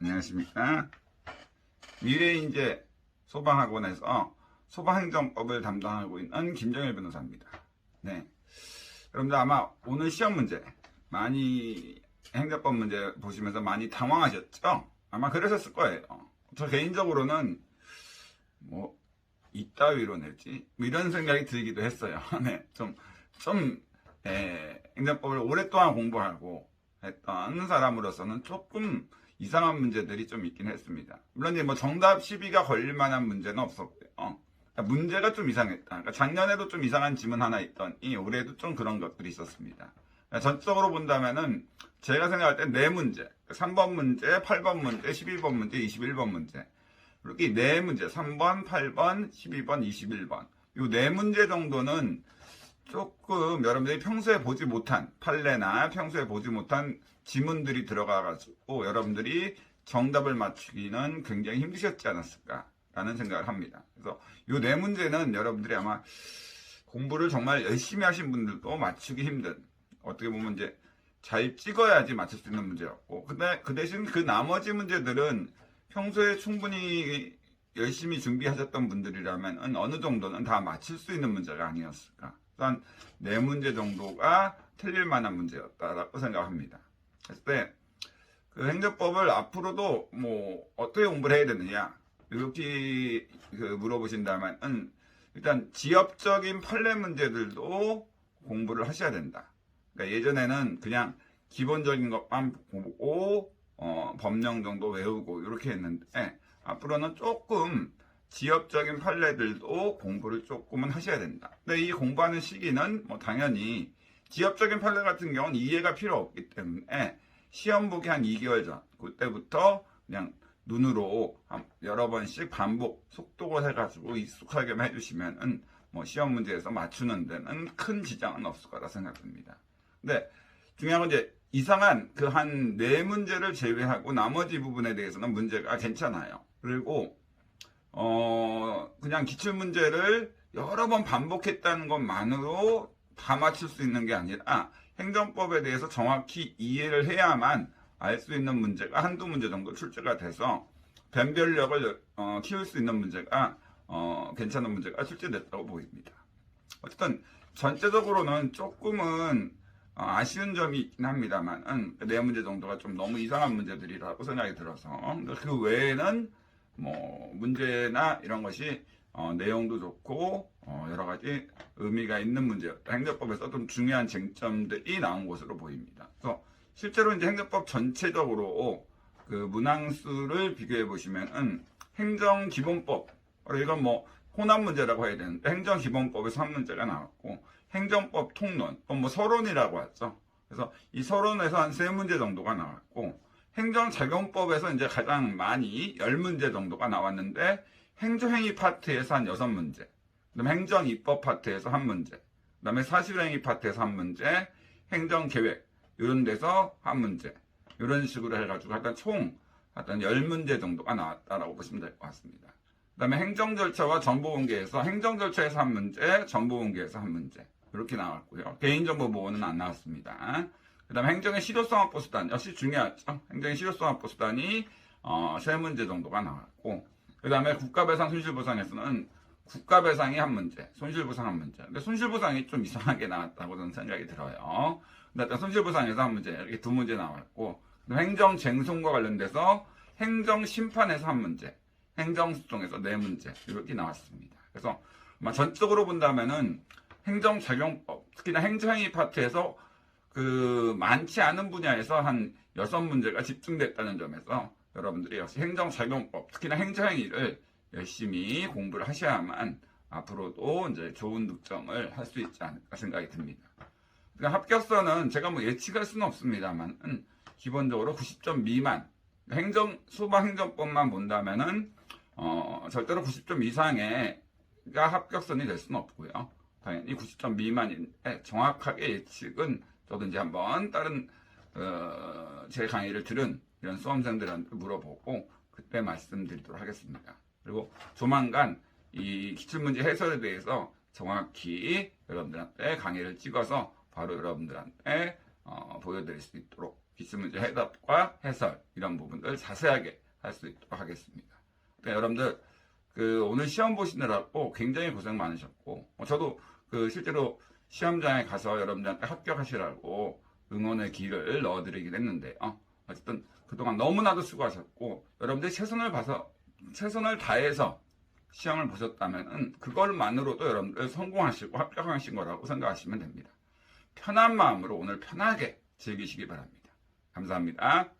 안녕하십니까. 미래인재 소방학원에서 소방행정법을 담당하고 있는 김정일 변호사입니다. 네, 여러분들 아마 오늘 시험 문제 많이 행정법 문제 보시면서 많이 당황하셨죠? 아마 그러셨을 거예요. 저 개인적으로는 뭐 이따위로 낼지 뭐 이런 생각이 들기도 했어요. 네, 행정법을 오랫동안 공부하고 했던 사람으로서는 조금 이상한 문제들이 좀 있긴 했습니다. 물론 이제 뭐 정답 시비가 걸릴 만한 문제는 없었고요. 그러니까 문제가 좀 이상했다. 그러니까 작년에도 좀 이상한 지문 하나 있더니 올해도 좀 그런 것들이 있었습니다. 그러니까 전적으로 본다면은 제가 생각할 때 네 문제, 3번 문제, 8번 문제, 11번 문제, 21번 문제, 이렇게 네 문제, 3번, 8번, 12번, 21번 이 네 문제 정도는 조금 여러분들이 평소에 보지 못한 판례나 평소에 보지 못한 지문들이 들어가가지고 여러분들이 정답을 맞추기는 굉장히 힘드셨지 않았을까라는 생각을 합니다. 그래서 이 네 문제는 여러분들이 아마 공부를 정말 열심히 하신 분들도 맞추기 힘든, 어떻게 보면 이제 잘 찍어야지 맞출 수 있는 문제였고, 근데 그 대신 그 나머지 문제들은 평소에 충분히 열심히 준비하셨던 분들이라면 어느 정도는 다 맞출 수 있는 문제가 아니었을까. 한 네 문제 정도가 틀릴 만한 문제였다라고 생각합니다. 그랬을 때 그 행정법을 앞으로도 뭐 어떻게 공부를 해야 되느냐 이렇게 물어보신다면 일단 지역적인 판례 문제들도 공부를 하셔야 된다. 그러니까 예전에는 그냥 기본적인 것만 보고 법령 정도 외우고 이렇게 했는데 앞으로는 조금 지역적인 판례들도 공부를 조금은 하셔야 된다. 근데 이 공부하는 시기는 뭐 당연히 지역적인 판례 같은 경우는 이해가 필요 없기 때문에 시험 보기 한 2개월 전 그때부터 그냥 눈으로 여러 번씩 반복 속독을 해가지고 익숙하게만 해주시면은 뭐 시험 문제에서 맞추는 데는 큰 지장은 없을 거라 생각됩니다. 근데 중요한 건 이제 이상한 그 한 네 문제를 제외하고 나머지 부분에 대해서는 문제가 괜찮아요. 그리고 그냥 기출문제를 여러 번 반복했다는 것만으로 다 맞출 수 있는 게 아니라 행정법에 대해서 정확히 이해를 해야만 알 수 있는 문제가 한두 문제 정도 출제가 돼서 변별력을 키울 수 있는 문제가 괜찮은 문제가 출제됐다고 보입니다. 어쨌든 전체적으로는 조금은 아쉬운 점이 있긴 합니다만 네 문제 정도가 좀 너무 이상한 문제들이라고 생각이 들어서 그 외에는 뭐 문제나 이런 것이 내용도 좋고 여러 가지 의미가 있는 문제였다. 행정법에서 좀 중요한 쟁점들이 나온 것으로 보입니다. 그래서 실제로 이제 행정법 전체적으로 그 문항수를 비교해 보시면은 행정기본법, 이건 뭐 혼합 문제라고 해야 되는데 행정기본법에서 한 문제가 나왔고 행정법 통론, 뭐 서론이라고 하죠. 그래서 이 서론에서 한 3문제 정도가 나왔고 행정작용법에서 이제 가장 많이 10문제 정도가 나왔는데 행정행위 파트에서 한 6문제, 그다음에 행정입법 파트에서 1문제, 그다음에 사실행위 파트에서 1문제, 행정계획 이런 데서 1문제, 이런 식으로 해가지고 하여튼 총 10문제 정도가 나왔다라고 보시면 될 것 같습니다. 그다음에 행정절차와 정보공개에서 행정절차에서 1문제, 정보공개에서 1문제 이렇게 나왔고요. 개인정보 보호는 안 나왔습니다. 그 다음에 행정의 실효성 확보 수단, 역시 중요하죠. 행정의 실효성 확보 수단이 3문제 정도가 나왔고, 그 다음에 국가배상 손실보상에서는 국가배상이 1문제, 손실보상 1문제. 근데 손실보상이 좀 이상하게 나왔다고 저는 생각이 들어요. 근데 손실보상에서 1문제, 이렇게 2문제 나왔고, 행정쟁송과 관련돼서 행정심판에서 1문제, 행정소송에서 4문제, 이렇게 나왔습니다. 그래서 전적으로 본다면은 행정작용법, 특히나 행정행위 파트에서 그 많지 않은 분야에서 한 6문제가 집중됐다는 점에서 여러분들이 역시 행정작용법, 특히나 행정행위를 열심히 공부를 하셔야만 앞으로도 이제 좋은 득점을 할 수 있지 않을까 생각이 듭니다. 그러니까 합격선은 제가 뭐 예측할 수는 없습니다만 기본적으로 90점 미만, 소방행정법만 본다면은 절대로 90점 이상의가 합격선이 될 수는 없고요. 당연히 90점 미만인데 정확하게 예측은 저도 이제 한번 다른 제 강의를 들은 이런 수험생들한테 물어보고 그때 말씀드리도록 하겠습니다. 그리고 조만간 이 기출문제 해설에 대해서 정확히 여러분들한테 강의를 찍어서 바로 여러분들한테 보여드릴 수 있도록 기출문제 해답과 해설 이런 부분들 자세하게 할 수 있도록 하겠습니다. 그러니까 여러분들 오늘 시험 보시느라고 굉장히 고생 많으셨고 저도 실제로 시험장에 가서 여러분들한테 합격하시라고 응원의 기를 넣어드리긴 했는데 어쨌든 그동안 너무나도 수고하셨고 여러분들이 최선을 다해서 시험을 보셨다면 그걸만으로도 여러분들 성공하시고 합격하신 거라고 생각하시면 됩니다. 편한 마음으로 오늘 편하게 즐기시기 바랍니다. 감사합니다.